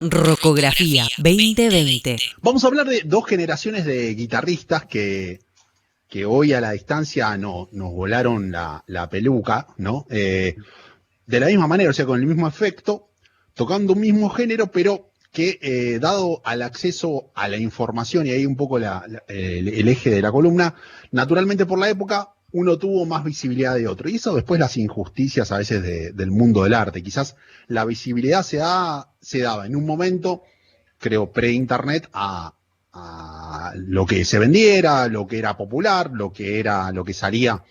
Rocografía 2020. Vamos a hablar de dos generaciones de guitarristas que hoy a la distancia nos volaron la peluca, ¿no? De la misma manera, o sea, con el mismo efecto, tocando un mismo género, pero que dado al acceso a la información, y ahí un poco el eje de la columna, naturalmente por la época uno tuvo más visibilidad de otro. Y eso después las injusticias a veces del mundo del arte. Quizás la visibilidad se daba en un momento, creo, pre-internet, a lo que se vendiera, lo que era popular, lo que salía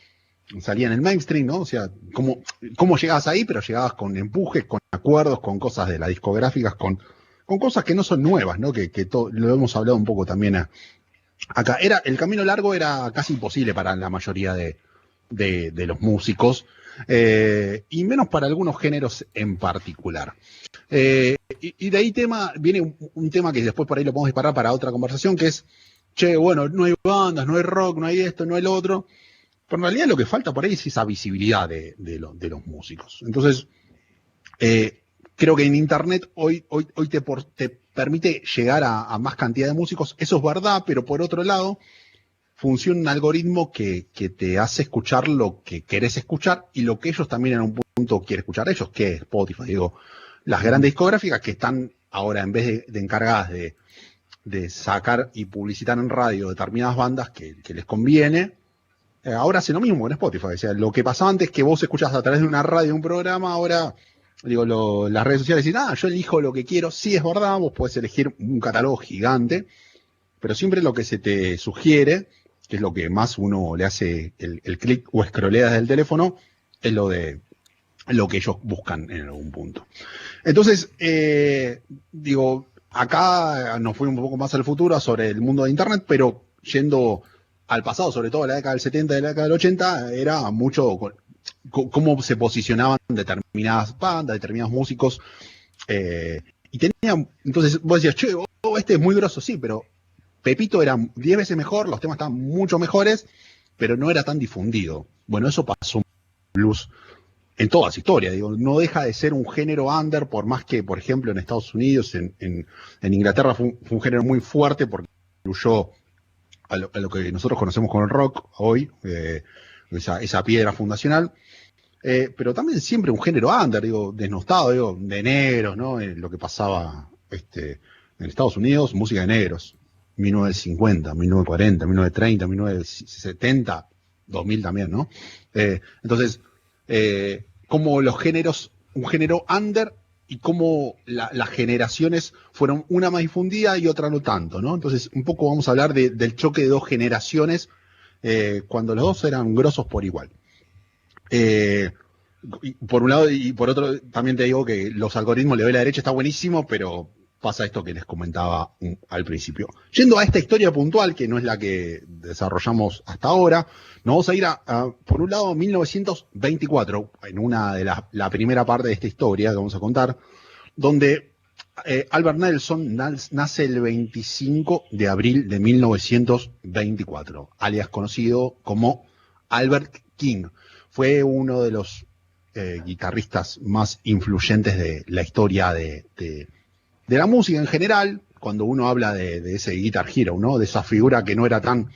en el mainstream, ¿no? O sea, cómo llegabas ahí, pero llegabas con empujes, con acuerdos, con cosas de las discográficas, con cosas que no son nuevas, ¿no? Lo hemos hablado un poco también acá. El camino largo era casi imposible para la mayoría de los músicos, y menos para algunos géneros en particular. Y de ahí viene un tema que después por ahí lo podemos disparar para otra conversación, que es, che, bueno, no hay bandas, no hay rock, no hay esto, no hay lo otro. Pero en realidad lo que falta por ahí es esa visibilidad de los músicos. Entonces, creo que en Internet hoy te permite llegar a más cantidad de músicos. Eso es verdad, pero por otro lado, funciona un algoritmo que te hace escuchar lo que querés escuchar y lo que ellos también en un punto quieren escuchar ellos, que es Spotify. Digo, las grandes discográficas que están ahora, en vez de encargadas de sacar y publicitar en radio determinadas bandas que les conviene, ahora hace lo mismo con Spotify. O sea, lo que pasaba antes que vos escuchás a través de una radio, un programa, ahora, digo, las redes sociales dicen, yo elijo lo que quiero. Sí, es verdad, vos podés elegir un catálogo gigante, pero siempre lo que se te sugiere, que es lo que más uno le hace el clic o escrolea desde el teléfono, es lo que ellos buscan en algún punto. Entonces, digo, acá nos fuimos un poco más al futuro sobre el mundo de Internet, pero yendo al pasado, sobre todo la década del 70 y la década del 80, era mucho cómo se posicionaban determinadas bandas, determinados músicos. Y entonces vos decías, che, este es muy grosso, sí, pero Pepito era 10 veces mejor, los temas estaban mucho mejores, pero no era tan difundido. Bueno, eso pasó en blues en toda su historia. Digo, no deja de ser un género under, por más que, por ejemplo, en Estados Unidos, en Inglaterra fue un género muy fuerte porque incluyó a lo que nosotros conocemos como el rock hoy, esa piedra fundacional, pero también siempre un género under, digo, desnostado, digo, de negros, ¿no? Lo que pasaba en Estados Unidos, música de negros, 1950, 1940, 1930, 1970, 2000 también, ¿no? Entonces, como los géneros, un género under, y cómo las generaciones fueron una más difundida y otra no tanto, ¿no? Entonces, un poco vamos a hablar del choque de dos generaciones, cuando los dos eran grosos por igual. Por un lado, y por otro, también te digo que los algoritmos le doy la derecha, está buenísimo, pero pasa esto que les comentaba al principio. Yendo a esta historia puntual, que no es la que desarrollamos hasta ahora, nos vamos a ir por un lado, 1924, en una de la primera parte de esta historia que vamos a contar, donde Albert Nelson nace el 25 de abril de 1924, alias conocido como Albert King. Fue uno de los guitarristas más influyentes de la historia de la música en general, cuando uno habla de ese Guitar Hero, ¿no? De esa figura que no era tan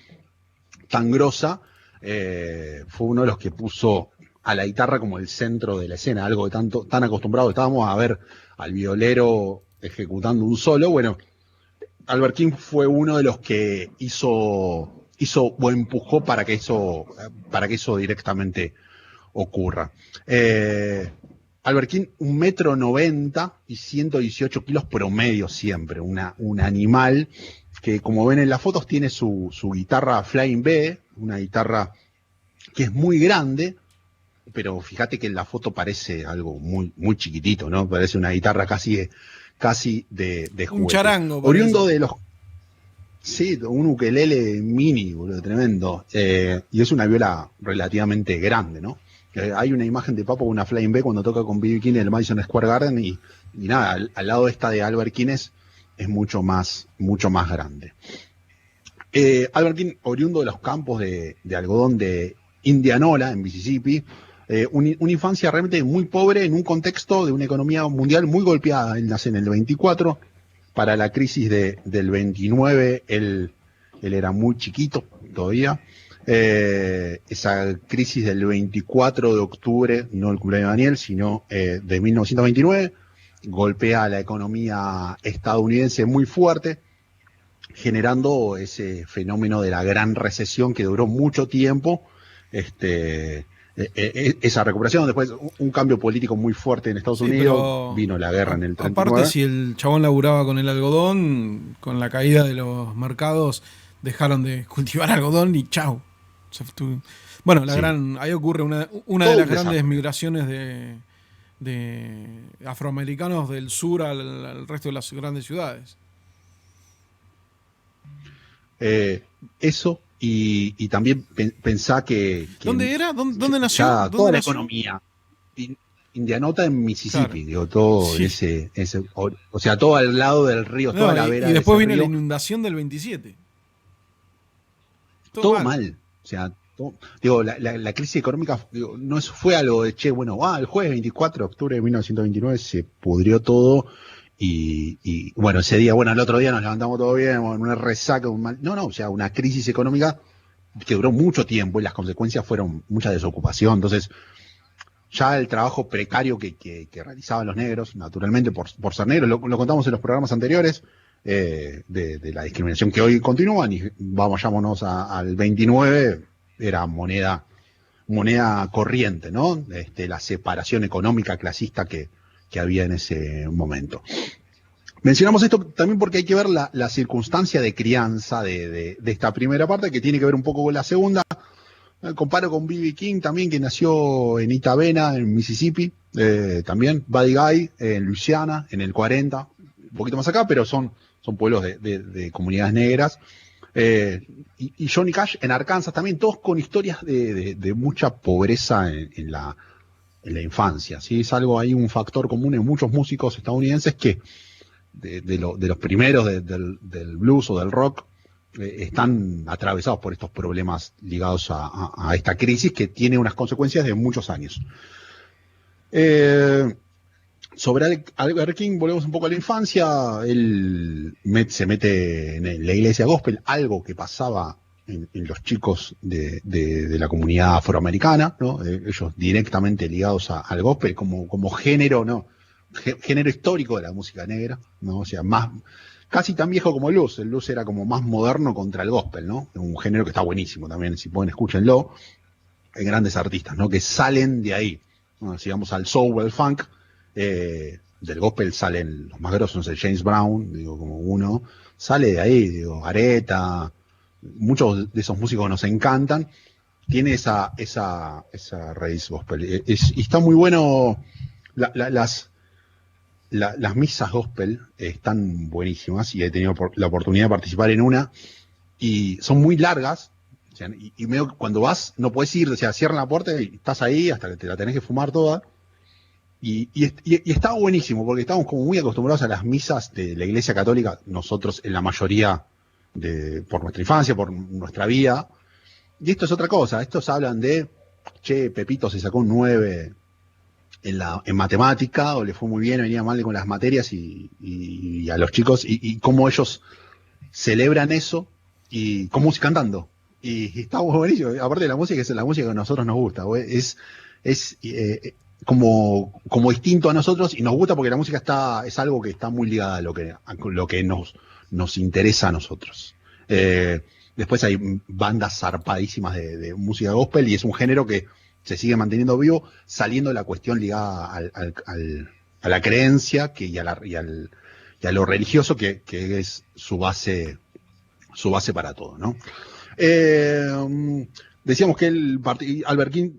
grosa, fue uno de los que puso a la guitarra como el centro de la escena, algo de tan acostumbrado estábamos a ver al violero ejecutando un solo. Bueno, Albert King fue uno de los que hizo o empujó para que eso directamente ocurra. Albert King, 1,90 m y 118 kilos promedio siempre, un animal que, como ven en las fotos, tiene su guitarra Flying B, una guitarra que es muy grande, pero fíjate que en la foto parece algo muy, muy chiquitito, ¿no? Parece una guitarra casi de juguete. Un charango. Oriundo de los... Sí, un ukelele mini, boludo, tremendo. Y es una viola relativamente grande, ¿no? Hay una imagen de Papo, una Flying B, cuando toca con B.B. King en el Madison Square Garden, y nada, al lado esta de Albert King es mucho más grande. Albert King, oriundo de los campos de algodón de Indianola, en Mississippi, Una infancia realmente muy pobre en un contexto de una economía mundial muy golpeada. Él nace en el 24, para la crisis del 29 él era muy chiquito todavía. Esa crisis del 24 de octubre, no el cumpleaños de Daniel, sino de 1929, golpea a la economía estadounidense muy fuerte, generando ese fenómeno de la gran recesión que duró mucho tiempo. Esa recuperación, después un cambio político muy fuerte en Estados Sí, Unidos, pero vino la guerra en el aparte 39. si el chabón laburaba con el algodón, con la caída de los mercados, dejaron de cultivar algodón y chau. Bueno, Sí, ahí ocurre una de todo las un grandes desastre. migraciones de afroamericanos del sur al resto de las grandes ciudades. Eso, y también pensá que ¿Dónde era? ¿Dónde nació? ya ¿Dónde toda la nació? economía, Indianota en Claro. Mississippi, digo, todo Sí. o sea, todo al lado del río, toda No, la y vera de ese después viene la río, inundación del 27. Todo todo mal. mal. O sea, digo, la crisis económica, digo, no fue algo de, che, bueno, el jueves 24 de octubre de 1929 se pudrió todo. Y bueno, ese día, bueno, el otro día nos levantamos todo bien, una resaca, no, no, o sea, una crisis económica que duró mucho tiempo y las consecuencias fueron mucha desocupación. Entonces, ya el trabajo precario que realizaban los negros, naturalmente por ser negros, lo contamos en los programas anteriores, de la discriminación que hoy continúan, y vayámonos al 29, era moneda corriente, ¿no? La separación económica clasista que había en ese momento. Mencionamos esto también porque hay que ver la circunstancia de crianza de esta primera parte, que tiene que ver un poco con la segunda. Comparo con B.B. King también, que nació en Itabena, en Mississippi, también, Buddy Guy, en Louisiana, en el 40, un poquito más acá, pero son pueblos de comunidades negras. Y Johnny Cash en Arkansas también, todos con historias de mucha pobreza en la infancia. ¿Sí? Es algo, hay un factor común en muchos músicos estadounidenses que de los primeros del blues o del rock, están atravesados por estos problemas ligados a esta crisis que tiene unas consecuencias de muchos años. Eh, Sobre Albert King, volvemos un poco a la infancia. Él se mete en la iglesia gospel, algo que pasaba en los chicos de la comunidad afroamericana, ¿no? Ellos directamente ligados al gospel como género, ¿no? Género histórico de la música negra, ¿no? O sea, casi tan viejo como el blues. El blues era como más moderno contra el gospel, ¿no? Un género que está buenísimo también, si pueden, escúchenlo. Hay grandes artistas, ¿no? Que salen de ahí. Bueno, si vamos al soul o al funk, del gospel salen los más grosos, no sé, James Brown, digo, como uno, sale de ahí, digo, Aretha, muchos de esos músicos nos encantan, tiene esa raíz gospel. Y está muy bueno, las misas gospel están buenísimas, y he tenido la oportunidad de participar en una, y son muy largas. O sea, y medio cuando vas, no puedes ir, o sea, cierran la puerta y estás ahí hasta que te la tenés que fumar toda. Y estaba buenísimo, porque estábamos como muy acostumbrados a las misas de la Iglesia Católica, nosotros en la mayoría, por nuestra infancia, por nuestra vida. Y esto es otra cosa, estos hablan de, che, Pepito se sacó un 9 en matemática, o le fue muy bien, venía mal con las materias, y a los chicos, y cómo ellos celebran eso, y con música cantando. Y está buenísimo, aparte de la música, es la música que a nosotros nos gusta, es como distinto a nosotros, y nos gusta porque la música es algo que está muy ligada a lo que nos interesa a nosotros. Después hay bandas zarpadísimas de música gospel, y es un género que se sigue manteniendo vivo, saliendo de la cuestión ligada a la creencia y a lo religioso, que es su base para todo, ¿no? Decíamos que Albert King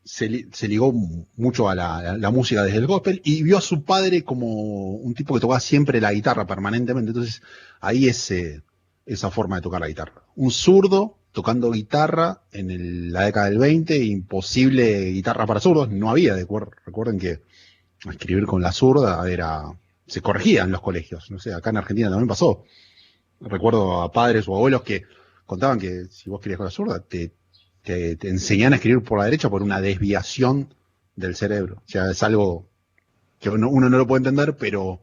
se ligó mucho a la música desde el gospel, y vio a su padre como un tipo que tocaba siempre la guitarra permanentemente. Entonces ahí esa forma de tocar la guitarra. Un zurdo tocando guitarra en la década del 20, imposible guitarra para zurdos, no había. Recuerden que escribir con la zurda se corregía en los colegios. No sé, acá en Argentina también pasó. Recuerdo a padres o abuelos que contaban que si vos querías con la zurda, te te enseñan a escribir por la derecha por una desviación del cerebro. O sea, es algo que uno no lo puede entender, pero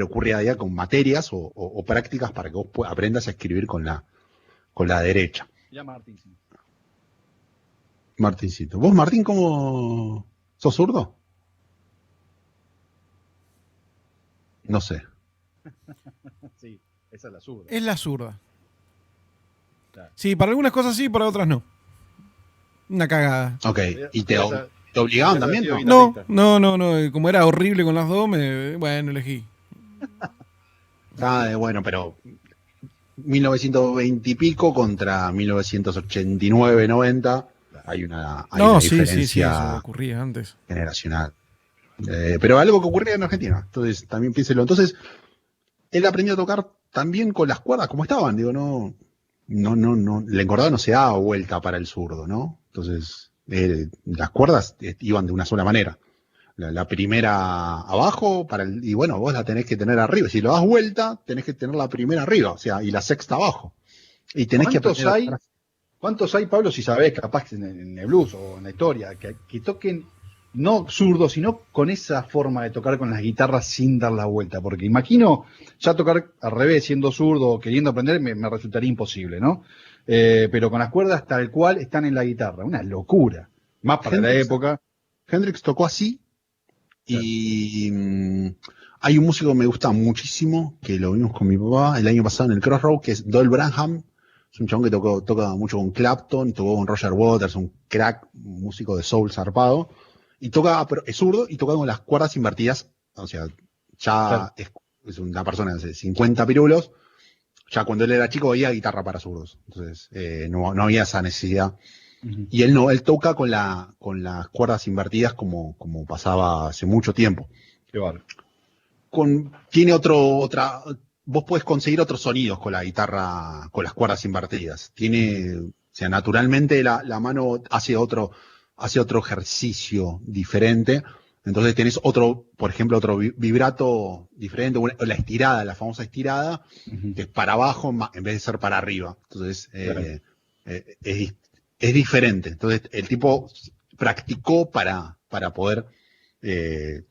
ocurre a día con materias o prácticas para que vos aprendas a escribir con la derecha. Ya Martín. Martincito. ¿Vos, Martín, cómo sos zurdo? No sé. Sí, esa es la zurda. Es la zurda. Claro. Sí, para algunas cosas sí, para otras no. Una cagada. Ok. ¿Y te obligaban también? No. Como era horrible con las dos, bueno, elegí. Bueno, pero 1920 y pico contra 1989-90 hay una diferencia sí, eso ocurría antes. generacional. Pero algo que ocurría en Argentina. Entonces, también piénselo. Entonces, él aprendió a tocar también con las cuerdas como estaban. Digo, no. La encordada no se da vuelta para el zurdo, ¿no? Entonces, las cuerdas iban de una sola manera. La primera abajo, y bueno, vos la tenés que tener arriba. Si lo das vuelta, tenés que tener la primera arriba, o sea, y la sexta abajo. Y tenés ¿Cuántos hay, Pablo, si sabés, capaz en el blues o en la historia, que toquen no zurdos, sino con esa forma de tocar con las guitarras sin dar la vuelta? Porque imagino ya tocar al revés, siendo zurdo o queriendo aprender, me resultaría imposible, ¿no? Pero con las cuerdas tal cual están en la guitarra, una locura. Más para la época. Hendrix tocó así. Y hay un músico que me gusta muchísimo, que lo vimos con mi papá el año pasado en el Crossroad, que es Doyle Branham. Es un chabón que toca mucho con Clapton, tocó con Roger Waters, un crack, un músico de soul zarpado. Y es zurdo y toca con las cuerdas invertidas. O sea, ya es una persona de 50 pirulos. Ya cuando él era chico veía guitarra para zurdos. Entonces, no había esa necesidad. Y él toca con las cuerdas invertidas como pasaba hace mucho tiempo. Qué bárbaro. Tiene vos podés conseguir otros sonidos con la guitarra, con las cuerdas invertidas. O sea, naturalmente la mano hace otro ejercicio diferente. Entonces tenés por ejemplo, otro vibrato diferente, la estirada, la famosa estirada, que es para abajo en vez de ser para arriba. Entonces, es diferente. Entonces, el tipo practicó para poder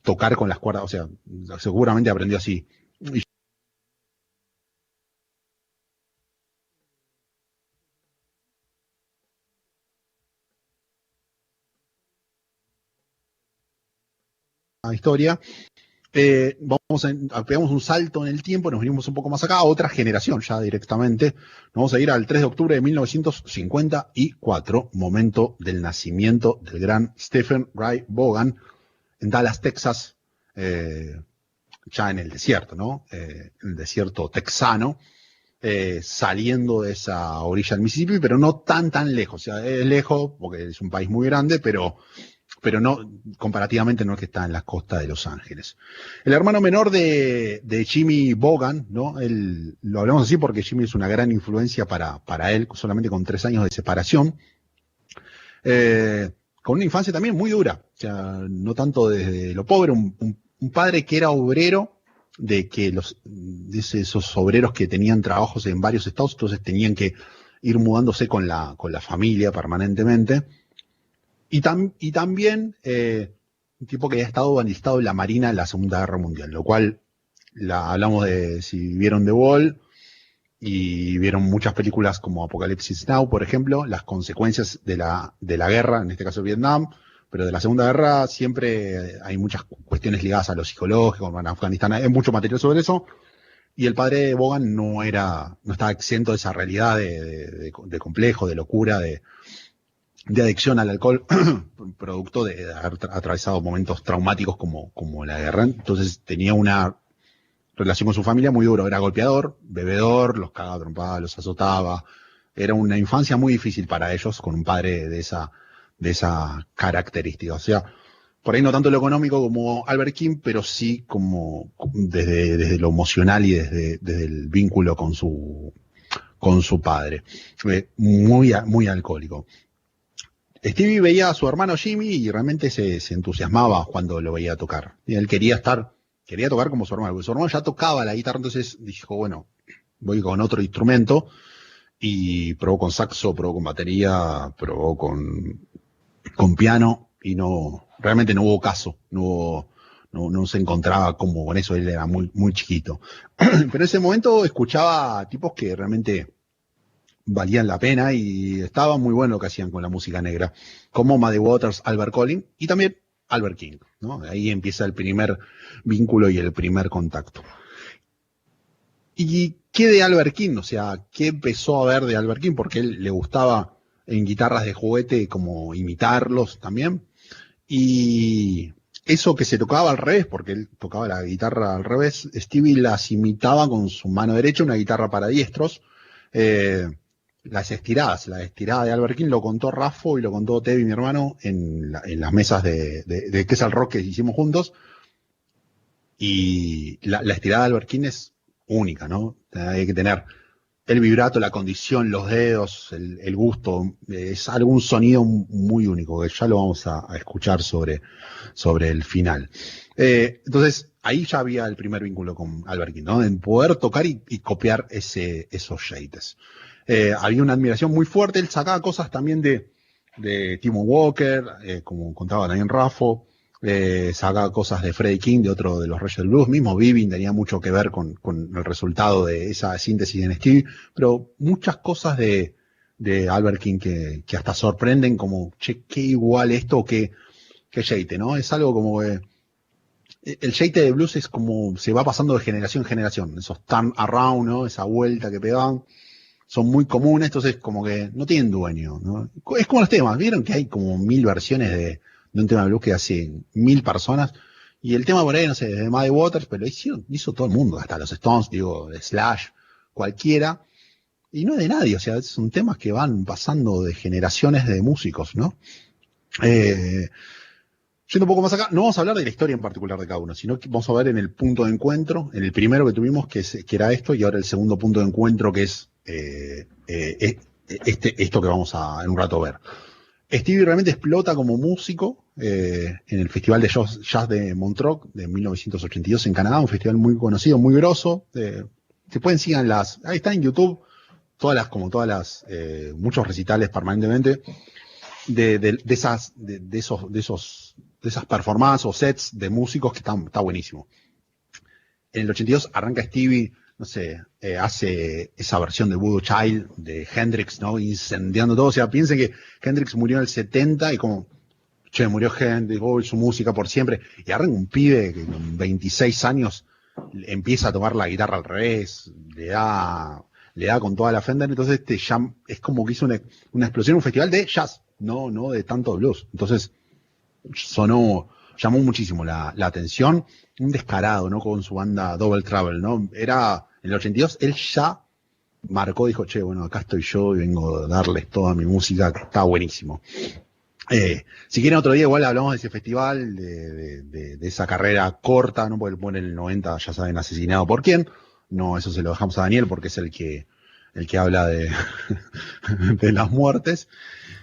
tocar con las cuerdas. O sea, seguramente aprendió así. Historia. Pegamos un salto en el tiempo, nos venimos un poco más acá, a otra generación ya directamente. Nos vamos a ir al 3 de octubre de 1954, momento del nacimiento del gran Stephen Ray Vaughan en Dallas, Texas, ya en el desierto, ¿no? En el desierto texano, saliendo de esa orilla del Mississippi, pero no tan lejos. O sea, es lejos porque es un país muy grande, pero no, comparativamente no es que está en la costa de Los Ángeles. El hermano menor de Jimmy Vaughan, ¿no? Lo hablamos así porque Jimmy es una gran influencia para él, solamente con 3 años de separación. Con una infancia también muy dura, o sea, no tanto desde lo pobre, un padre que era obrero, de esos obreros que tenían trabajos en varios estados, entonces tenían que ir mudándose con la familia permanentemente. Y también un tipo que había estado enlistado en la Marina en la Segunda Guerra Mundial, lo cual hablamos de si vieron The Wall y vieron muchas películas como Apocalipsis Now, por ejemplo, las consecuencias de la guerra, en este caso Vietnam, pero de la Segunda Guerra siempre hay muchas cuestiones ligadas a lo psicológico, en Afganistán hay mucho material sobre eso, y el padre de Vaughan no estaba exento de esa realidad de complejo, de locura, de adicción al alcohol, producto de haber atravesado momentos traumáticos como la guerra. Entonces tenía una relación con su familia muy dura. Era golpeador, bebedor, los cagaba trompadas, los azotaba. Era una infancia muy difícil para ellos con un padre de esa característica. O sea, por ahí no tanto lo económico como Albert King, pero sí como desde lo emocional y desde el vínculo con su padre. Muy, muy alcohólico. Stevie veía a su hermano Jimmy y realmente se entusiasmaba cuando lo veía tocar. Y él quería tocar como su hermano, porque su hermano ya tocaba la guitarra, entonces dijo, bueno, voy con otro instrumento. y probó con saxo, probó con batería, probó con piano, y realmente no hubo caso, no se encontraba como con eso, él era muy, muy chiquito. Pero en ese momento escuchaba tipos que realmente valían la pena y estaba muy bueno lo que hacían con la música negra, como Muddy Waters, Albert Collins y también Albert King, ¿no? Ahí empieza el primer vínculo y el primer contacto. ¿Y qué de Albert King? O sea, ¿qué empezó a ver de Albert King? Porque él le gustaba en guitarras de juguete como imitarlos también. Y eso que se tocaba al revés, porque él tocaba la guitarra al revés, Stevie las imitaba con su mano derecha, una guitarra para diestros. La estirada de Albert King lo contó Raffo y lo contó Tevi, mi hermano, en las mesas de qué es el rock que hicimos juntos. Y la estirada de Albert King es única, ¿no? Hay que tener el vibrato, la condición, los dedos, el gusto. Es algún sonido muy único, que ya lo vamos a escuchar sobre el final. Entonces, ahí ya había el primer vínculo con Albert King, ¿no? En poder tocar y copiar esos shades. Había una admiración muy fuerte. Él sacaba cosas también de Timo Walker, como contaba también Raffo. Sacaba cosas de Freddie King, de otro de los Reyes del Blues. Mismo Vivin tenía mucho que ver con el resultado de esa síntesis en Stevie. Pero muchas cosas de Albert King que hasta sorprenden, como, che, qué igual esto que Shade, ¿no? Es algo como que el Shade de blues es como se va pasando de generación en generación. Esos turn around, ¿no? Esa vuelta que pegaban son muy comunes, entonces como que no tienen dueño, ¿no? Es como los temas, ¿vieron que hay como 1000 versiones de un tema de blues que hace 1000 personas? Y el tema por ahí, no sé, de Muddy Waters, pero hizo todo el mundo, hasta los Stones, digo, de Slash, cualquiera. Y no es de nadie, o sea, son temas que van pasando de generaciones de músicos, ¿no? Yendo un poco más acá, no vamos a hablar de la historia en particular de cada uno, sino que vamos a ver en el punto de encuentro, en el primero que tuvimos, que era esto, y ahora el segundo punto de encuentro, que es esto que vamos a en un rato ver. Stevie realmente explota como músico en el Festival de Jazz de Montreux de 1982 en Canadá, un festival muy conocido, muy grosso. Se pueden seguir ahí está en YouTube, muchos recitales permanentemente de esas performances o sets de músicos que está buenísimo. En el 82 arranca Stevie, no sé, hace esa versión de Voodoo Child de Hendrix, ¿no? Incendiando todo. O sea, piensen que Hendrix murió en el 70 y como, che, murió Hendrix, su música por siempre. Y arranca un pibe que con 26 años empieza a tomar la guitarra al revés, le da con toda la Fender. Entonces ya es como que hizo una explosión, un festival de jazz, no de tanto blues. Entonces llamó muchísimo la atención. Un descarado, ¿no? Con su banda Double Trouble, ¿no? Era, en el 82, él ya marcó, dijo, che, bueno, acá estoy yo y vengo a darles toda mi música, que está buenísimo. Si quieren otro día igual hablamos de ese festival, de esa carrera corta, ¿no? Porque en el 90 ya saben asesinado por quién. No, eso se lo dejamos a Daniel porque es el que habla de las muertes.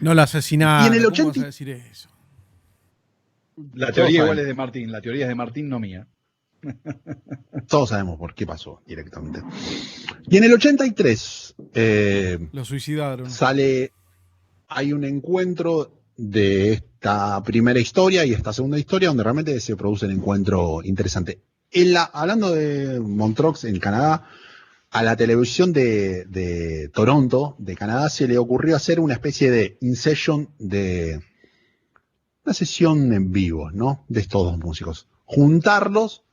No la asesinaron. Y en el ¿Cómo 80... vas a decir eso? La teoría igual es de Martín, la teoría es de Martín, no mía. Todos sabemos por qué pasó directamente. Y en el 83 lo suicidaron. Hay un encuentro de esta primera historia y esta segunda historia donde realmente se produce un encuentro interesante. Hablando de Montreux en Canadá, a la televisión de Toronto, de Canadá, se le ocurrió hacer una especie de in-session una sesión en vivo, ¿no? De estos dos músicos. Juntarlos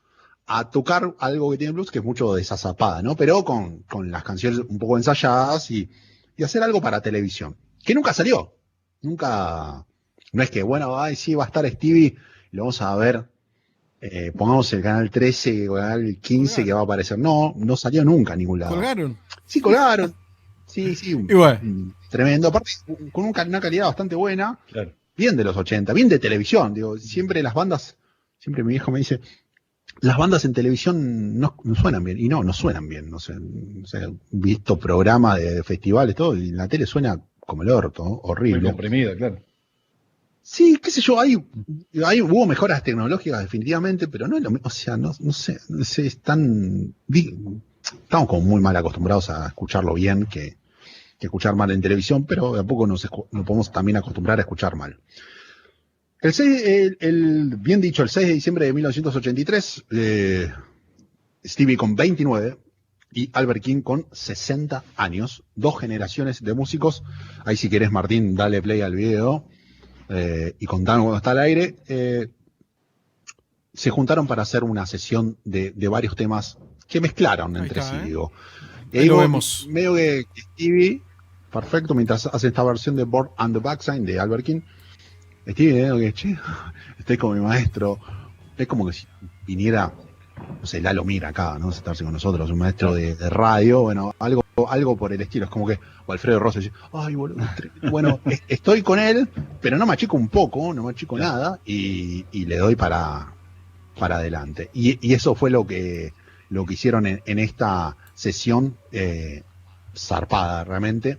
a tocar algo que tiene blues, que es mucho de esa zapada, ¿no? Pero con las canciones un poco ensayadas y hacer algo para televisión. Que nunca salió. Nunca. No es que, bueno, sí va a estar Stevie, y lo vamos a ver. Pongamos el canal 13, el canal 15 que va a aparecer. No salió nunca a ningún lado. ¿Colgaron? Sí, colgaron. Sí. Igual. Tremendo. Aparte, con una calidad bastante buena. Claro. Bien de los 80, bien de televisión. Digo, siempre las bandas, siempre mi viejo me dice, las bandas en televisión no suenan bien. Y no suenan bien. No sé, visto programas de festivales, todo, y la tele suena como el orto, ¿no? Horrible. Muy comprimida, claro. Sí, qué sé yo, hubo mejoras tecnológicas definitivamente, pero no es lo mismo, o sea, no sé, estamos como muy mal acostumbrados a escucharlo bien, que que escuchar mal en televisión, pero de a poco nos podemos también acostumbrar a escuchar mal. Bien dicho, el 6 de diciembre de 1983, Stevie con 29 y Albert King con 60 años, 2 generaciones de músicos. Ahí si querés, Martín, dale play al video y contanos cuando está al aire. Se juntaron para hacer una sesión de varios temas que mezclaron entre sí, digo. Ahí lo vemos. Medio que Stevie, perfecto, mientras hace esta versión de Born on the Backside de Albert King, Stevie, que che, estoy con mi maestro, es como que si viniera, no sé, Lalo Mira acá, ¿no? Sentarse con nosotros, un maestro de radio, bueno, algo por el estilo, es como que, o Alfredo Rosso dice, ay, boludo, bueno, estoy con él, pero no me achico un poco, no me achico nada, y le doy para adelante. Y eso fue lo que hicieron en esta sesión zarpada realmente.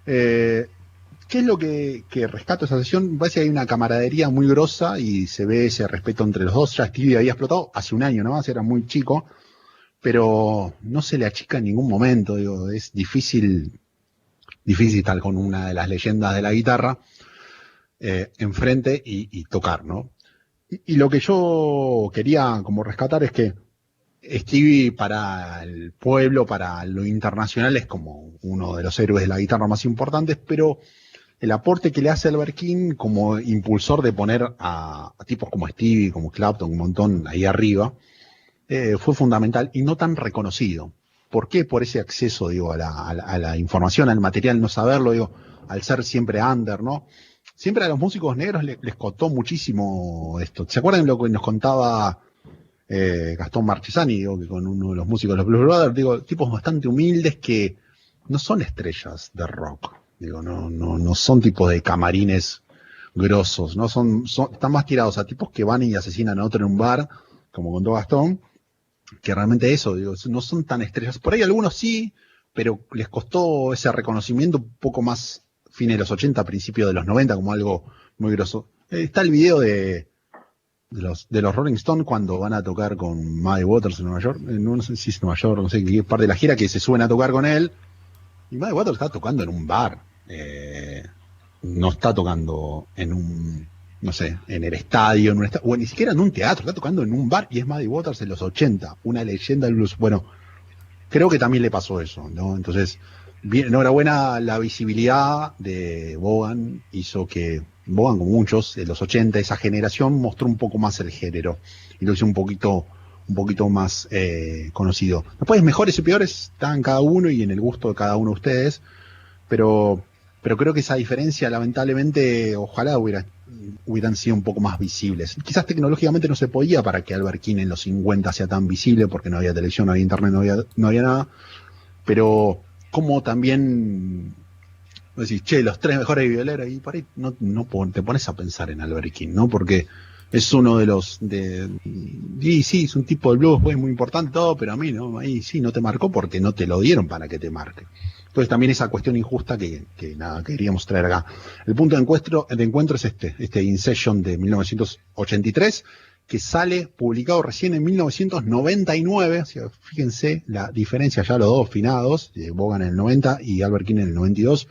¿Qué es lo que rescato de esa sesión? Me parece que hay una camaradería muy grosa y se ve ese respeto entre los dos. Ya Stevie había explotado hace un año nomás, era muy chico, pero no se le achica en ningún momento. Digo, es difícil estar con una de las leyendas de la guitarra enfrente y tocar, ¿no? Y lo que yo quería como rescatar es que Stevie para el pueblo, para lo internacional, es como uno de los héroes de la guitarra más importantes, pero el aporte que le hace Albert King como impulsor de poner a tipos como Stevie, como Clapton, un montón ahí arriba, fue fundamental y no tan reconocido. ¿Por qué? Por ese acceso, digo, a la información, al material, no saberlo, digo, al ser siempre under, ¿no? Siempre a los músicos negros les costó muchísimo esto. ¿Se acuerdan lo que nos contaba Gastón Marchesani, digo, que con uno de los músicos de los Blues Brothers, digo, tipos bastante humildes que no son estrellas de rock, digo, no son tipos de camarines grosos, no están más tirados a tipos que van y asesinan a otro en un bar, como contó Gastón, que realmente eso, digo, no son tan estrellas. Por ahí algunos sí, pero les costó ese reconocimiento un poco más fines de los 80, principios de los 90, como algo muy grosso. Está el video de los Rolling Stones cuando van a tocar con Muddy Waters en Nueva York, no sé si es Nueva York, no sé qué parte de la gira, que se suben a tocar con él, y Muddy Waters está tocando en un bar, no está tocando en un, no sé, en el estadio, o ni siquiera en un teatro, está tocando en un bar, y es Muddy Waters en los 80, una leyenda del blues. Bueno, creo que también le pasó eso, ¿no? Entonces, bien, enhorabuena, la visibilidad de Vaughan hizo que Vaughan, como muchos de los 80, esa generación mostró un poco más el género y lo hizo un poquito más conocido. Después, mejores y peores están cada uno y en el gusto de cada uno de ustedes, pero creo que esa diferencia, lamentablemente, ojalá hubieran sido un poco más visibles. Quizás tecnológicamente no se podía para que Albert King en los 50 sea tan visible, porque no había televisión, no había internet, no había nada, pero como también decís, che, los 3 mejores violeros, y por ahí no te pones a pensar en Albert King, ¿no? Porque es uno de los y sí, es un tipo de blues, pues muy importante todo, pero a mí no, ahí sí no te marcó porque no te lo dieron para que te marque. Entonces también esa cuestión injusta que nada, queríamos traer acá. El punto de encuentro es este In Session de 1983, que sale publicado recién en 1999, o sea, fíjense la diferencia, ya los dos finados, Vaughan en el 90 y Albert King en el 92.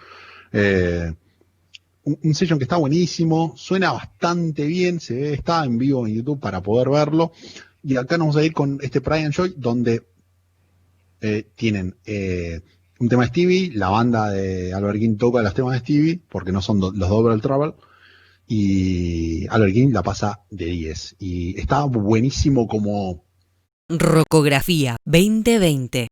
Un session que está buenísimo, suena bastante bien, está en vivo en YouTube para poder verlo. Y acá nos vamos a ir con este Pride and Joy, donde tienen un tema de Stevie, la banda de Albert King toca los temas de Stevie, porque no son los Double Trouble, y Albert King la pasa de 10. Y está buenísimo como Rocografía 2020.